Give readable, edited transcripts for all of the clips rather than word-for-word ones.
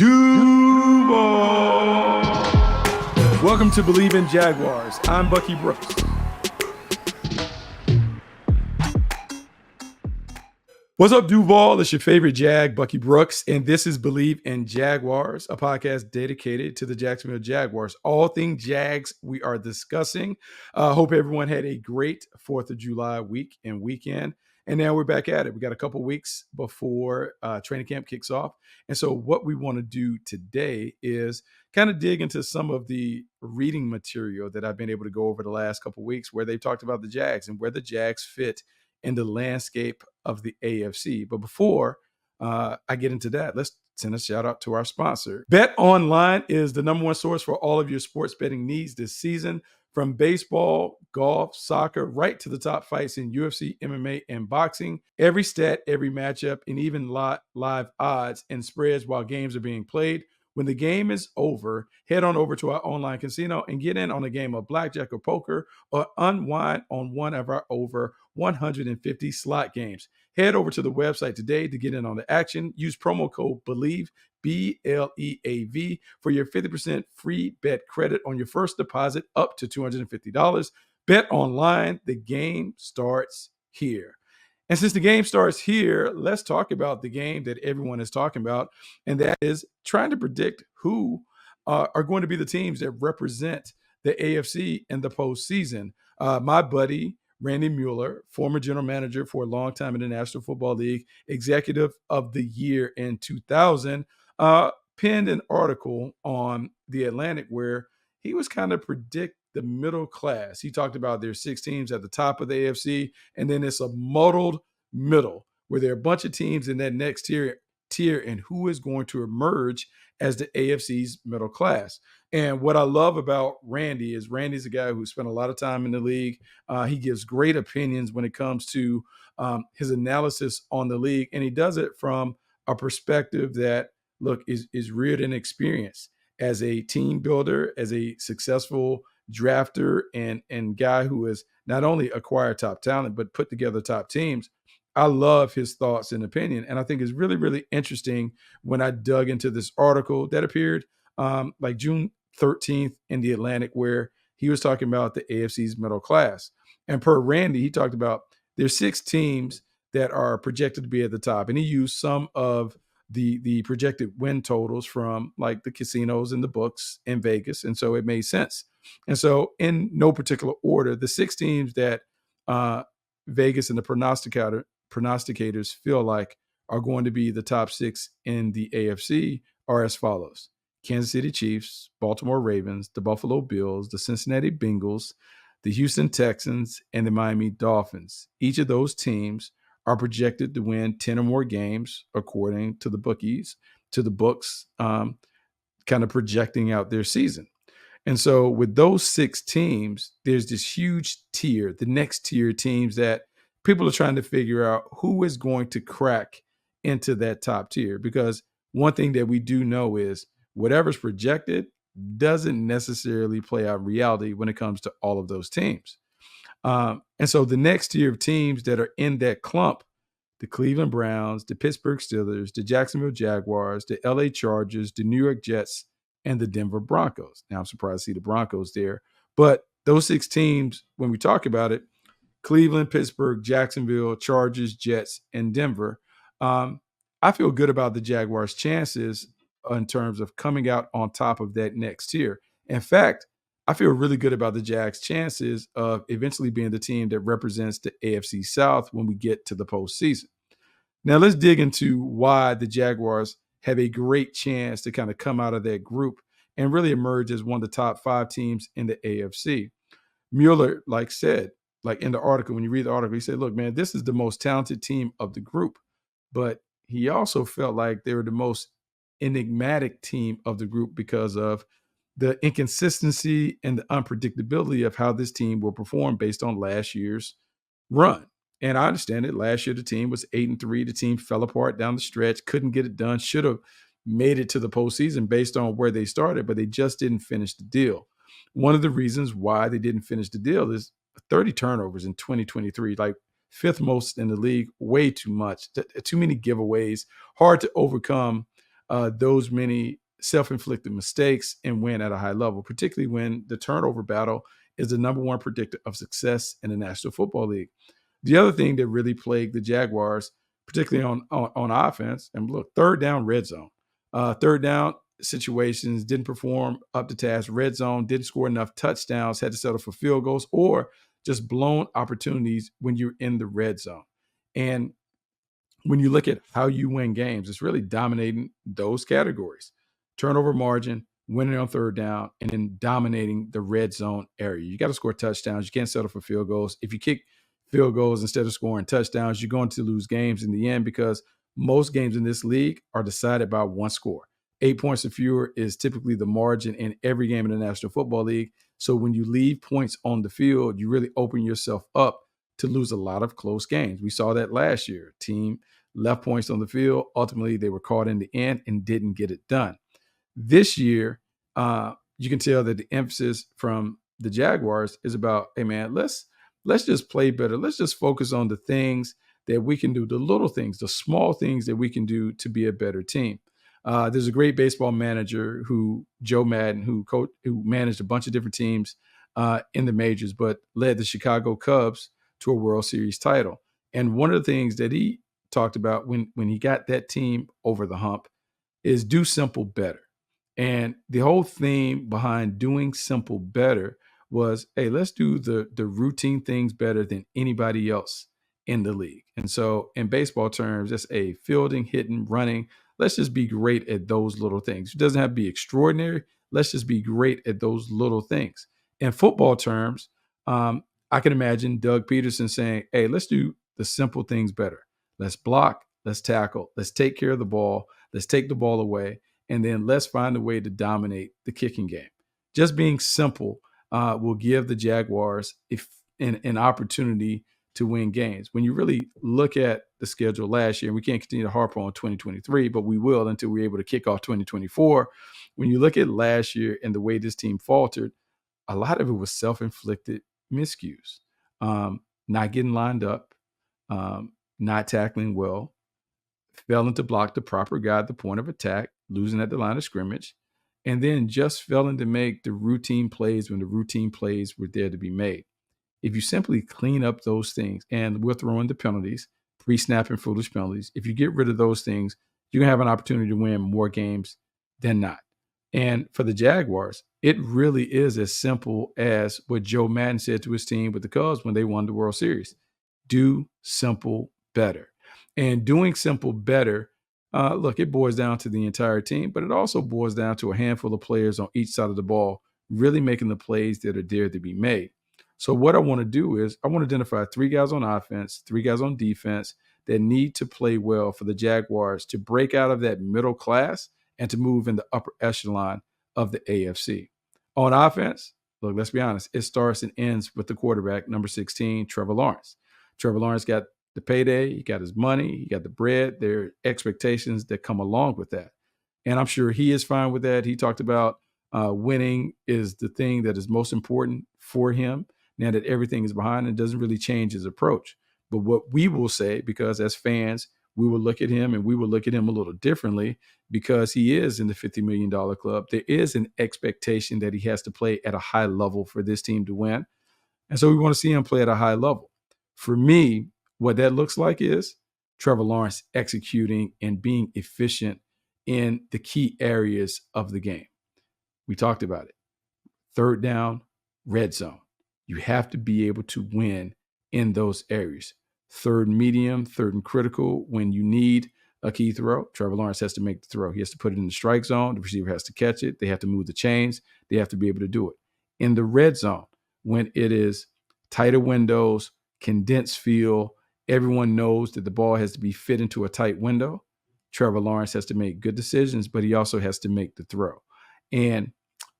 Duval. Welcome to Bleav In Jaguars. I'm Bucky Brooks. What's up, Duval? It's your favorite Jag, Bucky Brooks, and this is Bleav In Jaguars, a podcast dedicated to the Jacksonville Jaguars. All things Jags we are discussing. Hope everyone had a great 4th of July week and weekend. And now we're back at it. We got a couple weeks before training camp kicks off. And so what we want to do today is kind of dig into some of the reading material that I've been able to go over the last couple weeks where they've talked about the Jags and where the Jags fit in the landscape of the AFC. But before I get into that, let's send a shout out to our sponsor. Bet Online is the number one source for all of your sports betting needs this season. From baseball, golf, soccer, right to the top fights in UFC, MMA, and boxing. Every stat, every matchup, and even live odds and spreads while games are being played. When the game is over, head on over to our online casino and get in on a game of blackjack or poker or unwind on one of our over 150 slot games. Head over to the website today to get in on the action. Use promo code BLEAV, BLEAV, for your 50% free bet credit on your first deposit up to $250. Bet Online, the game starts here. And since the game starts here, let's talk about the game that everyone is talking about, and that is trying to predict who are going to be the teams that represent the AFC in the postseason. My buddy, Randy Mueller, former general manager for a long time in the National Football League, executive of the year in 2000, penned an article on The Atlantic where he was kind of predict the middle class. He talked about there's 6 teams at the top of the AFC, and then it's a muddled middle where there are a bunch of teams in that next tier and who is going to emerge as the AFC's middle class. And what I love about Randy is Randy's a guy who spent a lot of time in the league. He gives great opinions when it comes to his analysis on the league, and he does it from a perspective that, look, is reared in experience as a team builder, as a successful drafter and guy who has not only acquired top talent, but put together top teams. I love his thoughts and opinion. And I think it's really, really interesting when I dug into this article that appeared like June 13th in The Atlantic, where he was talking about the AFC's middle class. And per Randy, he talked about there's 6 teams that are projected to be at the top. And he used some of the projected win totals from like the casinos and the books in Vegas. And so it made sense. And so in no particular order, the 6 teams that Vegas and the prognosticators feel like are going to be the top 6 in the AFC are as follows: Kansas City Chiefs, Baltimore Ravens, the Buffalo Bills, the Cincinnati Bengals, the Houston Texans, and the Miami Dolphins. Each of those teams are projected to win 10 or more games, according to the books, kind of projecting out their season. And so with those 6 teams, there's this huge tier, the next tier teams that people are trying to figure out who is going to crack into that top tier. Because one thing that we do know is whatever's projected doesn't necessarily play out in reality when it comes to all of those teams. And so the next tier of teams that are in that clump, the Cleveland Browns, the Pittsburgh Steelers, the Jacksonville Jaguars, the LA Chargers, the New York Jets, and the Denver Broncos. Now, I'm surprised to see the Broncos there. But those 6 teams, when we talk about it, Cleveland, Pittsburgh, Jacksonville, Chargers, Jets, and Denver, I feel good about the Jaguars' chances in terms of coming out on top of that next tier. In fact, I feel really good about the Jags' chances of eventually being the team that represents the AFC South when we get to the postseason. Now, let's dig into why the Jaguars have a great chance to kind of come out of that group and really emerge as one of the top 5 teams in the AFC. Mueller, said in the article, when you read the article, he said, look, man, this is the most talented team of the group. But he also felt like they were the most enigmatic team of the group because of the inconsistency and the unpredictability of how this team will perform based on last year's run. And I understand it. Last year, the team was 8-3. The team fell apart down the stretch, couldn't get it done, should have made it to the postseason based on where they started, but they just didn't finish the deal. One of the reasons why they didn't finish the deal is 30 turnovers in 2023, like 5th most in the league, way too much, too many giveaways, hard to overcome those many self-inflicted mistakes and win at a high level, particularly when the turnover battle is the number one predictor of success in the National Football League. The other thing that really plagued the Jaguars, particularly on offense, and look, third down, red zone. Third down situations didn't perform up to task. Red zone didn't score enough touchdowns, had to settle for field goals, or just blown opportunities when you're in the red zone. And when you look at how you win games, it's really dominating those categories: turnover margin, winning on third down, and then dominating the red zone area. You got to score touchdowns. You can't settle for field goals. If you kick field goals instead of scoring touchdowns, you're going to lose games in the end, because most games in this league are decided by one score. 8 points or fewer is typically the margin in every game in the National Football League. So when you leave points on the field, you really open yourself up to lose a lot of close games. We saw that last year. Team left points on the field. Ultimately, they were caught in the end and didn't get it done. This year, you can tell that the emphasis from the Jaguars is about, hey man, let's just play better. Let's just focus on the things that we can do, the little things, the small things that we can do to be a better team. There's a great baseball manager, Joe Madden, who managed a bunch of different teams in the majors, but led the Chicago Cubs to a World Series title. And one of the things that he talked about when he got that team over the hump is do simple better. And the whole theme behind doing simple better was, hey, let's do the routine things better than anybody else in the league. And so in baseball terms, that's a fielding, hitting, running. Let's just be great at those little things. It doesn't have to be extraordinary. Let's just be great at those little things. In football terms, I can imagine Doug Peterson saying, hey, let's do the simple things better. Let's block, let's tackle, let's take care of the ball, let's take the ball away, and then let's find a way to dominate the kicking game. Just being simple will give the Jaguars an opportunity to win games. When you really look at the schedule last year, and we can't continue to harp on 2023, but we will until we're able to kick off 2024. When you look at last year and the way this team faltered, a lot of it was self-inflicted miscues. Not getting lined up, not tackling well, failing to block the proper guy at the point of attack, losing at the line of scrimmage, and then just failing to make the routine plays when the routine plays were there to be made. If you simply clean up those things, and we'll throw in the penalties, pre-snap and foolish penalties, if you get rid of those things, you're going to have an opportunity to win more games than not. And for the Jaguars, it really is as simple as what Joe Madden said to his team with the Cubs when they won the World Series. Do simple better. And doing simple better, look, it boils down to the entire team, but it also boils down to a handful of players on each side of the ball really making the plays that are there to be made. So what I want to do is I want to identify 3 guys on offense, 3 guys on defense that need to play well for the Jaguars to break out of that middle class and to move in the upper echelon of the AFC. On offense, look, let's be honest, it starts and ends with the quarterback, number 16, Trevor Lawrence. Trevor Lawrence got the payday, he got his money, he got the bread. There are expectations that come along with that. And I'm sure he is fine with that. He talked about winning is the thing that is most important for him. Now that everything is behind, it doesn't really change his approach. But what we will say, because as fans, we will look at him and we will look at him a little differently because he is in the $50 million club. There is an expectation that he has to play at a high level for this team to win. And so we want to see him play at a high level. For me, what that looks like is Trevor Lawrence executing and being efficient in the key areas of the game. We talked about it. Third down, red zone. You have to be able to win in those areas. Third and medium, third and critical. When you need a key throw, Trevor Lawrence has to make the throw. He has to put it in the strike zone. The receiver has to catch it. They have to move the chains. They have to be able to do it. In the red zone, when it is tighter windows, condensed field, everyone knows that the ball has to be fit into a tight window. Trevor Lawrence has to make good decisions, but he also has to make the throw. And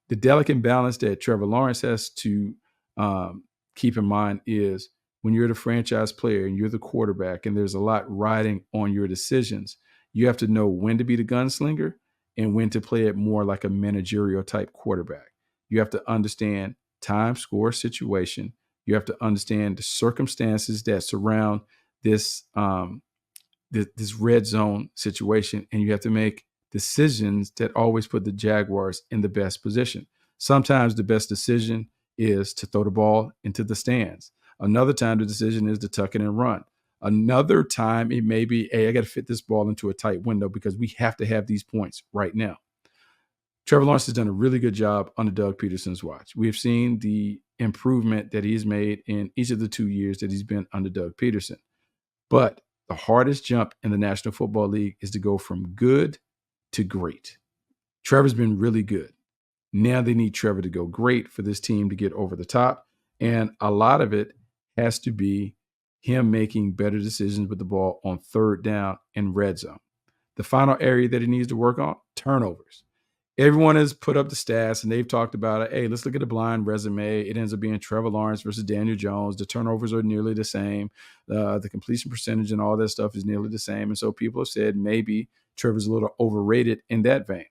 the delicate balance that Trevor Lawrence has to keep in mind is when you're the franchise player and you're the quarterback and there's a lot riding on your decisions, you have to know when to be the gunslinger and when to play it more like a managerial type quarterback. You have to understand time, score, situation. You have to understand the circumstances that surround this this red zone situation, and you have to make decisions that always put the Jaguars in the best position. Sometimes the best decision is to throw the ball into the stands. Another time the decision is to tuck it and run. Another time it may be, hey, I got to fit this ball into a tight window because we have to have these points right now. Trevor Lawrence has done a really good job under Doug Peterson's watch. We have seen the improvement that he's made in each of the 2 years that he's been under Doug Peterson. But the hardest jump in the National Football League is to go from good to great. Trevor's been really good. Now they need Trevor to go great for this team to get over the top. And a lot of it has to be him making better decisions with the ball on third down and red zone. The final area that he needs to work on, turnovers. Everyone has put up the stats and they've talked about it. Hey, let's look at a blind resume. It ends up being Trevor Lawrence versus Daniel Jones. The turnovers are nearly the same. The completion percentage and all that stuff is nearly the same. And so people have said maybe Trevor's a little overrated in that vein.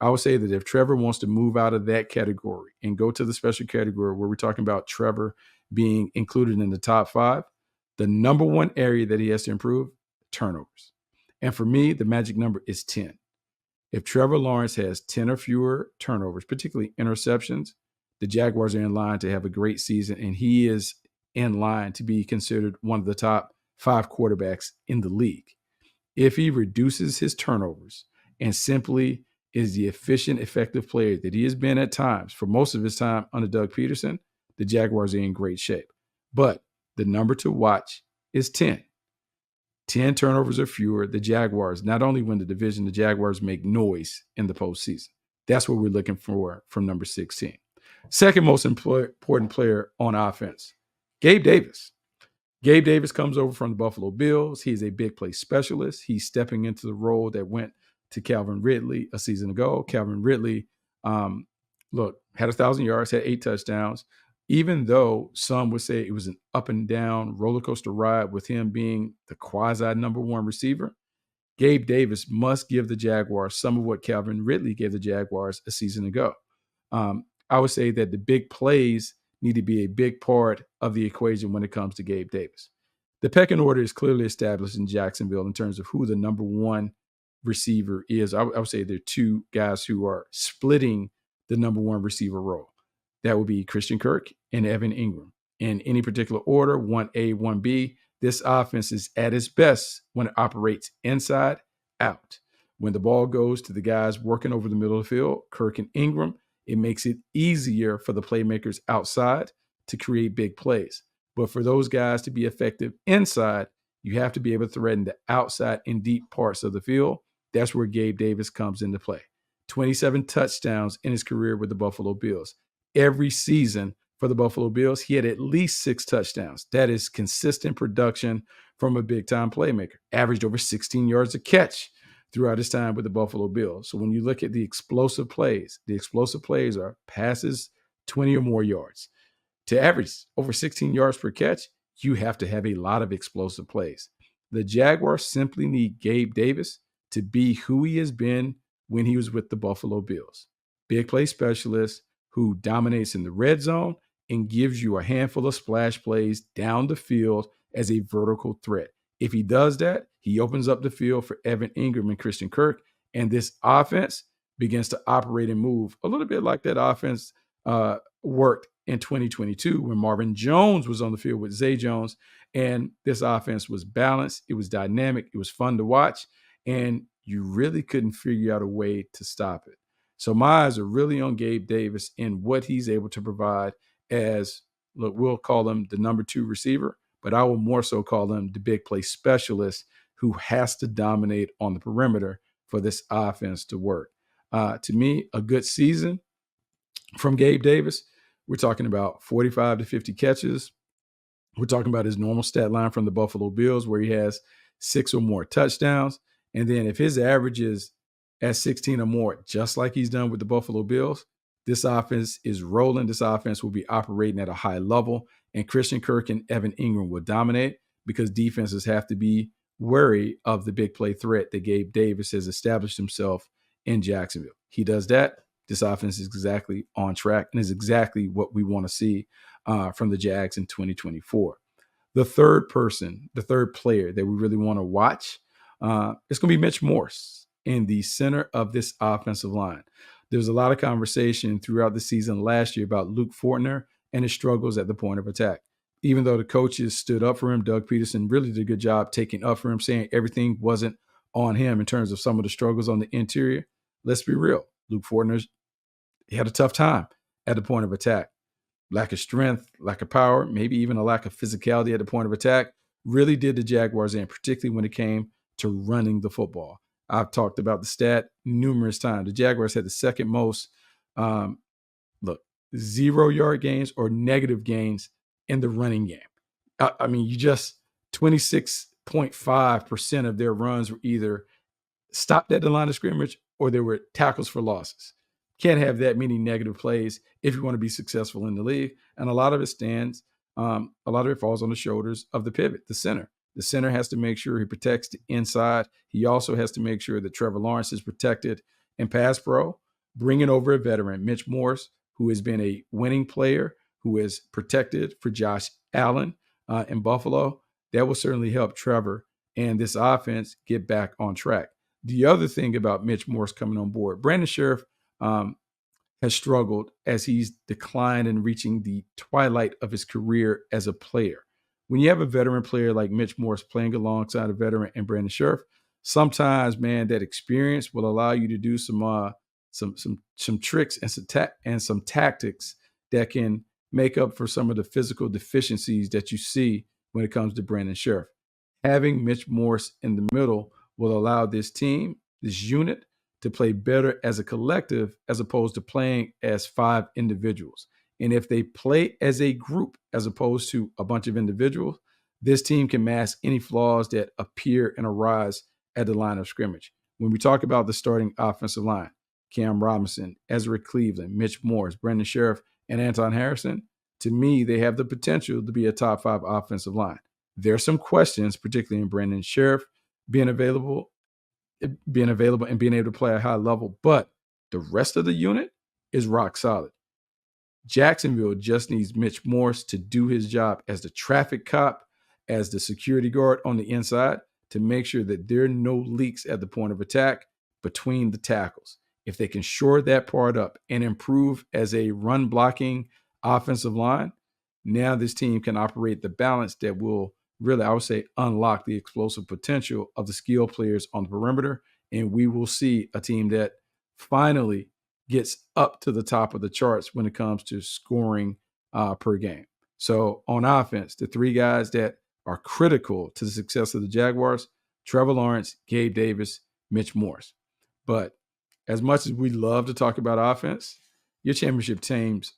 I would say that if Trevor wants to move out of that category and go to the special category where we're talking about Trevor being included in the top 5, the number one area that he has to improve, turnovers. And for me, the magic number is 10. If Trevor Lawrence has 10 or fewer turnovers, particularly interceptions, the Jaguars are in line to have a great season, and he is in line to be considered one of the top 5 quarterbacks in the league. If he reduces his turnovers and simply is the efficient, effective player that he has been at times for most of his time under Doug Peterson, the Jaguars are in great shape. But the number to watch is 10. 10 turnovers or fewer, the Jaguars not only win the division, the Jaguars make noise in the postseason. That's what we're looking for from number 16. Second most important player on offense, Gabe Davis. Gabe Davis comes over from the Buffalo Bills. He's a big play specialist. He's stepping into the role that went to Calvin Ridley a season ago. Calvin Ridley, had 1,000 yards, had 8 touchdowns. Even though some would say it was an up and down roller coaster ride with him being the quasi number 1 receiver, Gabe Davis must give the Jaguars some of what Calvin Ridley gave the Jaguars a season ago. I would say that the big plays need to be a big part of the equation when it comes to Gabe Davis. The pecking order is clearly established in Jacksonville in terms of who the number 1 receiver is. I would say there are 2 guys who are splitting the number 1 receiver role. That would be Christian Kirk and Evan Ingram. In any particular order, 1A, 1B, this offense is at its best when it operates inside out. When the ball goes to the guys working over the middle of the field, Kirk and Ingram, it makes it easier for the playmakers outside to create big plays. But for those guys to be effective inside, you have to be able to threaten the outside and deep parts of the field. That's where Gabe Davis comes into play. 27 touchdowns in his career with the Buffalo Bills. Every season for the Buffalo Bills, he had at least 6 touchdowns. That is consistent production from a big-time playmaker. Averaged over 16 yards a catch throughout his time with the Buffalo Bills. So when you look at the explosive plays are passes 20 or more yards. To average over 16 yards per catch, you have to have a lot of explosive plays. The Jaguars simply need Gabe Davis to be who he has been when he was with the Buffalo Bills. Big play specialist who dominates in the red zone and gives you a handful of splash plays down the field as a vertical threat. If he does that, he opens up the field for Evan Ingram and Christian Kirk, and this offense begins to operate and move a little bit like that offense worked in 2022 when Marvin Jones was on the field with Zay Jones, and this offense was balanced, it was dynamic, it was fun to watch, and you really couldn't figure out a way to stop it. So my eyes are really on Gabe Davis and what he's able to provide as, look, we'll call him the number 2 receiver, but I will more so call him the big play specialist who has to dominate on the perimeter for this offense to work. To me, a good season from Gabe Davis. We're talking about 45 to 50 catches. We're talking about his normal stat line from the Buffalo Bills where he has 6 or more touchdowns. And then if his average is at 16 or more, just like he's done with the Buffalo Bills, this offense is rolling. This offense will be operating at a high level, and Christian Kirk and Evan Ingram will dominate because defenses have to be wary of the big play threat that Gabe Davis has established himself in Jacksonville. He does that. This offense is exactly on track and is exactly what we want to see from the Jags in 2024. The third player that we really want to watch, it's going to be Mitch Morse. in the center of this offensive line. There was a lot of conversation throughout the season last year about Luke Fortner and his struggles at the point of attack. Even though the coaches stood up for him, Doug Peterson really did a good job taking up for him, saying everything wasn't on him in terms of some of the struggles on the interior. Let's be real. Luke Fortner had a tough time at the point of attack. Lack of strength, lack of power, maybe even a lack of physicality at the point of attack really did the Jaguars in, particularly when it came to running the football. I've talked about the stat numerous times. The Jaguars had the second most, 0-yard gains or negative gains in the running game. I mean, 26.5% of their runs were either stopped at the line of scrimmage or there were tackles for losses. Can't have that many negative plays if you want to be successful in the league. And a lot of it falls on the shoulders of the pivot, the center. The center has to make sure he protects the inside. He also has to make sure that Trevor Lawrence is protected in pass pro. Bringing over a veteran, Mitch Morse, who has been a winning player, who is protected for Josh Allen in Buffalo, that will certainly help Trevor and this offense get back on track. The other thing about Mitch Morse coming on board, Brandon Sheriff has struggled as he's declined in reaching the twilight of his career as a player. When you have a veteran player like Mitch Morse playing alongside a veteran and Brandon Sheriff, sometimes, man, that experience will allow you to do some tricks and some tactics that can make up for some of the physical deficiencies that you see when it comes to Brandon Sheriff. Having Mitch Morse in the middle will allow this team, this unit, to play better as a collective as opposed to playing as 5 individuals. And if they play as a group as opposed to a bunch of individuals, this team can mask any flaws that appear and arise at the line of scrimmage. When we talk about the starting offensive line, Cam Robinson, Ezra Cleveland, Mitch Morse, Brandon Sheriff, and Anton Harrison, to me, they have the potential to be a top 5 offensive line. There are some questions, particularly in Brandon Sheriff being available and being able to play at a high level, but the rest of the unit is rock solid. Jacksonville just needs Mitch Morse to do his job as the traffic cop, as the security guard on the inside, to make sure that there are no leaks at the point of attack between the tackles. If they can shore that part up and improve as a run blocking offensive line, now this team can operate the balance that will really, I would say, unlock the explosive potential of the skill players on the perimeter. And we will see a team that finally gets up to the top of the charts when it comes to scoring per game. So on offense, the 3 guys that are critical to the success of the Jaguars, Trevor Lawrence, Gabe Davis, Mitch Morse. But as much as we love to talk about offense, your championship teams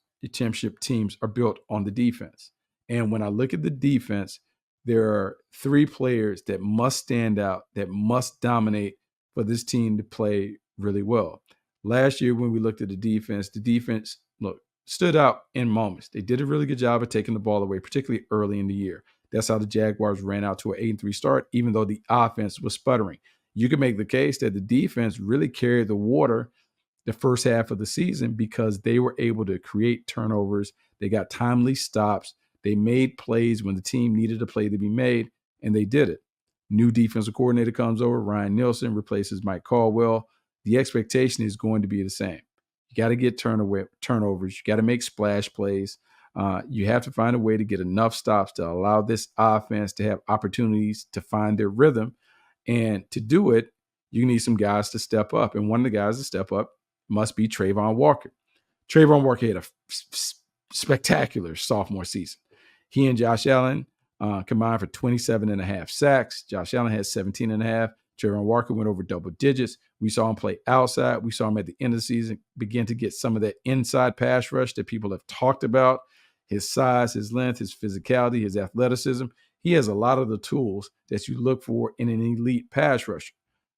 are built on the defense. And when I look at the defense, there are 3 players that must stand out, that must dominate for this team to play really well. Last year, when we looked at the defense stood out in moments. They did a really good job of taking the ball away, particularly early in the year. That's how the Jaguars ran out to an 8-3 start, even though the offense was sputtering. You can make the case that the defense really carried the water the first half of the season because they were able to create turnovers. They got timely stops. They made plays when the team needed a play to be made, and they did it. New defensive coordinator comes over. Ryan Nielsen replaces Mike Caldwell. The expectation is going to be the same. You got to get turnovers. You got to make splash plays. You have to find a way to get enough stops to allow this offense to have opportunities to find their rhythm. And to do it, you need some guys to step up. And one of the guys to step up must be Trayvon Walker. Trayvon Walker had a spectacular sophomore season. He and Josh Allen combined for 27.5 sacks. Josh Allen had 17.5. Trayvon Walker went over double digits. We saw him play outside. We saw him at the end of the season begin to get some of that inside pass rush that people have talked about. His size, his length, his physicality, his athleticism. He has a lot of the tools that you look for in an elite pass rusher.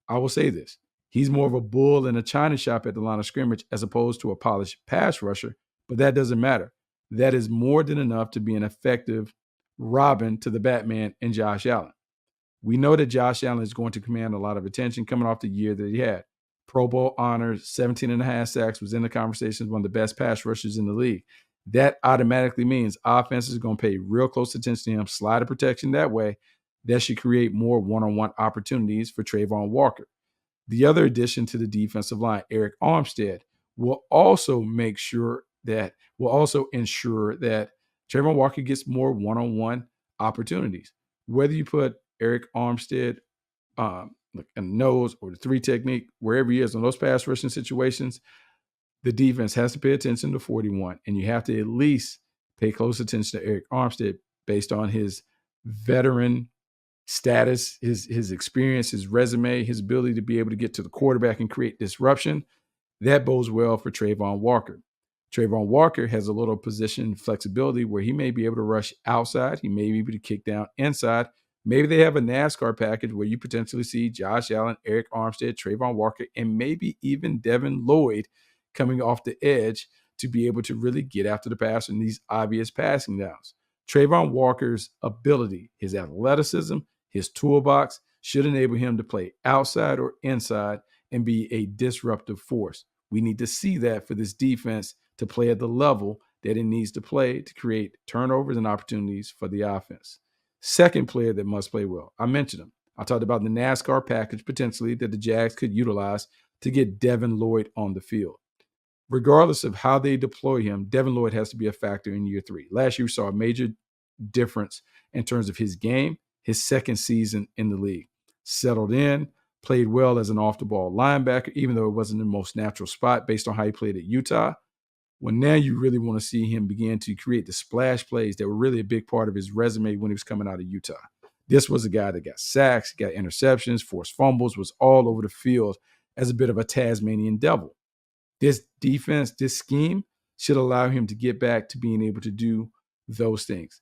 I will say this. He's more of a bull in a china shop at the line of scrimmage as opposed to a polished pass rusher, but that doesn't matter. That is more than enough to be an effective Robin to the Batman and Josh Allen. We know that Josh Allen is going to command a lot of attention coming off the year that he had. Pro Bowl honors, 17.5 sacks, was in the conversation, one of the best pass rushers in the league. That automatically means offenses are going to pay real close attention to him, slide of protection that way. That should create more one-on-one opportunities for Trayvon Walker. The other addition to the defensive line, Eric Armstead, will also ensure that Trayvon Walker gets more one-on-one opportunities. Whether you put Eric Armstead in the nose or the three technique, wherever he is on those pass rushing situations, the defense has to pay attention to 41, and you have to at least pay close attention to Eric Armstead based on his veteran status, his experience, his resume, his ability to be able to get to the quarterback and create disruption. That bodes well for Trayvon Walker. Trayvon Walker has a little position flexibility where he may be able to rush outside. He may be able to kick down inside. Maybe they have a NASCAR package where you potentially see Josh Allen, Eric Armstead, Trayvon Walker, and maybe even Devin Lloyd coming off the edge to be able to really get after the pass in these obvious passing downs. Trayvon Walker's ability, his athleticism, his toolbox should enable him to play outside or inside and be a disruptive force. We need to see that for this defense to play at the level that it needs to play to create turnovers and opportunities for the offense. Second player that must play well. I mentioned him. I talked about the NASCAR package potentially that the Jags could utilize to get Devin Lloyd on the field. Regardless of how they deploy him, Devin Lloyd has to be a factor in year 3. Last year, we saw a major difference in terms of his game, his second season in the league. Settled in, played well as an off-the-ball linebacker, even though it wasn't the most natural spot based on how he played at Utah. Well, now you really want to see him begin to create the splash plays that were really a big part of his resume when he was coming out of Utah. This was a guy that got sacks, got interceptions, forced fumbles, was all over the field as a bit of a Tasmanian devil. This defense, this scheme should allow him to get back to being able to do those things.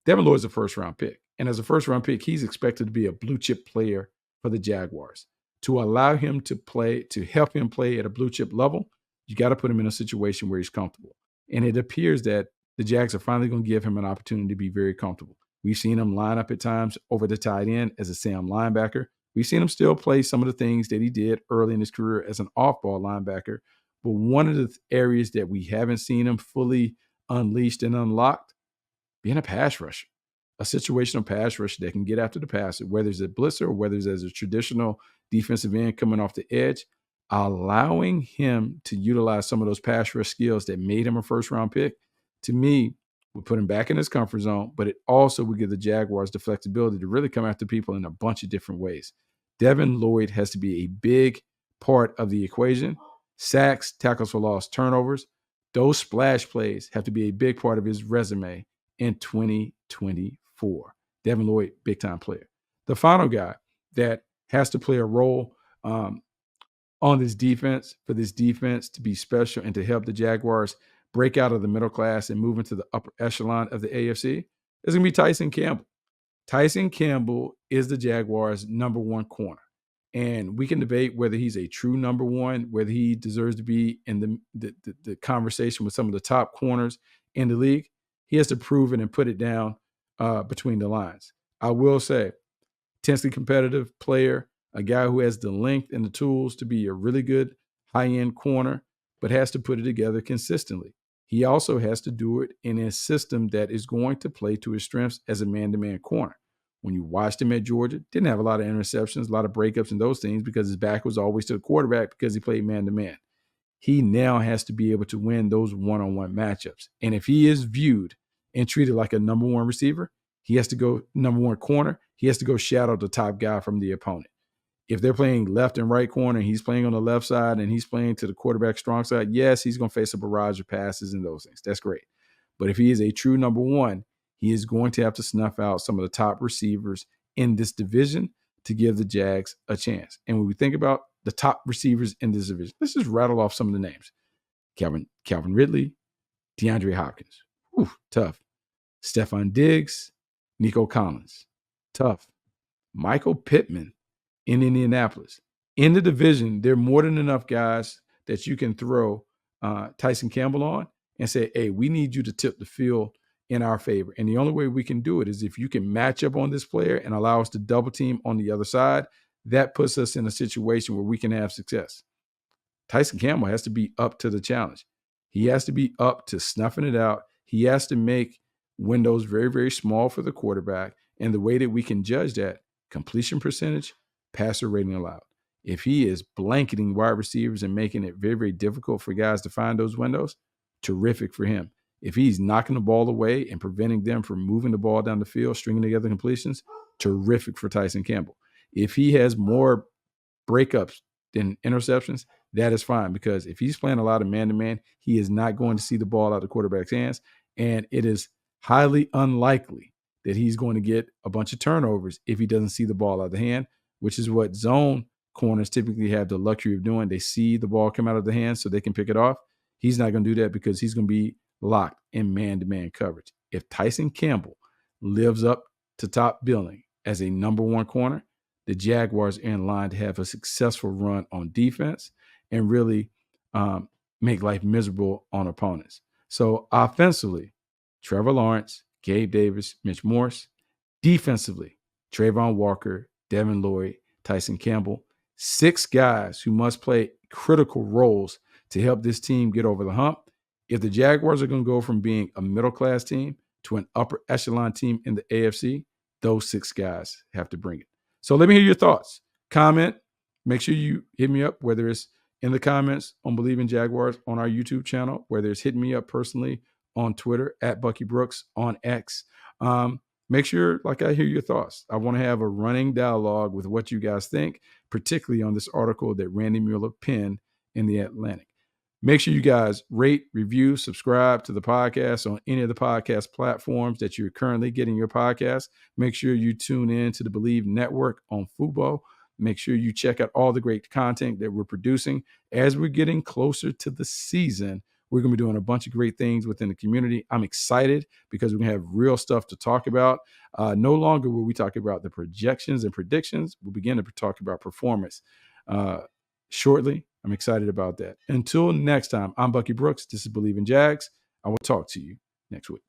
Devin Lloyd's a first-round pick. And as a first-round pick, he's expected to be a blue-chip player for the Jaguars. To allow him to play, to help him play at a blue-chip level, you got to put him in a situation where he's comfortable. And it appears that the Jags are finally going to give him an opportunity to be very comfortable. We've seen him line up at times over the tight end as a Sam linebacker. We've seen him still play some of the things that he did early in his career as an off-ball linebacker. But one of the areas that we haven't seen him fully unleashed and unlocked, being a pass rusher, a situational pass rusher that can get after the passer, whether it's a blitzer or whether it's as a traditional defensive end coming off the edge, allowing him to utilize some of those pass rush skills that made him a first-round pick, to me, would put him back in his comfort zone, but it also would give the Jaguars the flexibility to really come after people in a bunch of different ways. Devin Lloyd has to be a big part of the equation. Sacks, tackles for loss, turnovers, those splash plays have to be a big part of his resume in 2024. Devin Lloyd, big-time player. The final guy that has to play a role on this defense, for this defense to be special and to help the Jaguars break out of the middle class and move into the upper echelon of the AFC, is going to be Tyson Campbell. Tyson Campbell is the Jaguars' number one corner. And we can debate whether he's a true number one, whether he deserves to be in the conversation with some of the top corners in the league. He has to prove it and put it down between the lines. I will say, intensely competitive player, a guy who has the length and the tools to be a really good high-end corner, but has to put it together consistently. He also has to do it in a system that is going to play to his strengths as a man-to-man corner. When you watched him at Georgia, didn't have a lot of interceptions, a lot of breakups and those things because his back was always to the quarterback because he played man-to-man. He now has to be able to win those one-on-one matchups. And if he is viewed and treated like a number one receiver, he has to go number one corner. He has to go shadow the top guy from the opponent. If they're playing left and right corner, and he's playing on the left side and he's playing to the quarterback's strong side, yes, he's going to face a barrage of passes and those things. That's great. But if he is a true number one, he is going to have to snuff out some of the top receivers in this division to give the Jags a chance. And when we think about the top receivers in this division, let's just rattle off some of the names. Calvin Ridley, DeAndre Hopkins. Whew, tough. Stephon Diggs, Nico Collins. Tough. Michael Pittman in Indianapolis. In the division, there are more than enough guys that you can throw Tyson Campbell on and say, hey, we need you to tip the field in our favor. And the only way we can do it is if you can match up on this player and allow us to double team on the other side. That puts us in a situation where we can have success. Tyson Campbell has to be up to the challenge. He has to be up to snuffing it out. He has to make windows very, very small for the quarterback. And the way that we can judge that, completion percentage, passer rating allowed. If he is blanketing wide receivers and making it very, very difficult for guys to find those windows, terrific for him. If he's knocking the ball away and preventing them from moving the ball down the field, stringing together completions, terrific for Tyson Campbell. If he has more breakups than interceptions, that is fine, because if he's playing a lot of man-to-man, he is not going to see the ball out of the quarterback's hands, and it is highly unlikely that he's going to get a bunch of turnovers if he doesn't see the ball out of the hand, which is what zone corners typically have the luxury of doing. They see the ball come out of the hand so they can pick it off. He's not going to do that because he's going to be locked in man-to-man coverage. If Tyson Campbell lives up to top billing as a number one corner, the Jaguars are in line to have a successful run on defense and really make life miserable on opponents. So offensively, Trevor Lawrence, Gabe Davis, Mitch Morse. Defensively, Trayvon Walker, Devin Lloyd, Tyson Campbell. 6 guys who must play critical roles to help this team get over the hump. If the Jaguars are going to go from being a middle-class team to an upper echelon team in the AFC, those 6 guys have to bring it. So let me hear your thoughts. Comment. Make sure you hit me up, whether it's in the comments on Bleav In Jaguars on our YouTube channel, whether it's hitting me up personally on Twitter at Bucky Brooks on X. Make sure, like, I hear your thoughts. I want to have a running dialogue with what you guys think, particularly on this article that Randy Mueller penned in The Atlantic. Make sure you guys rate, review, subscribe to the podcast on any of the podcast platforms that you're currently getting your podcast. Make sure you tune in to the Bleav Network on Fubo. Make sure you check out all the great content that we're producing. As we're getting closer to the season, we're going to be doing a bunch of great things within the community. I'm excited because we're going to have real stuff to talk about. No longer will we talk about the projections and predictions. We'll begin to talk about performance shortly. I'm excited about that. Until next time, I'm Bucky Brooks. This is Bleav In Jags. I will talk to you next week.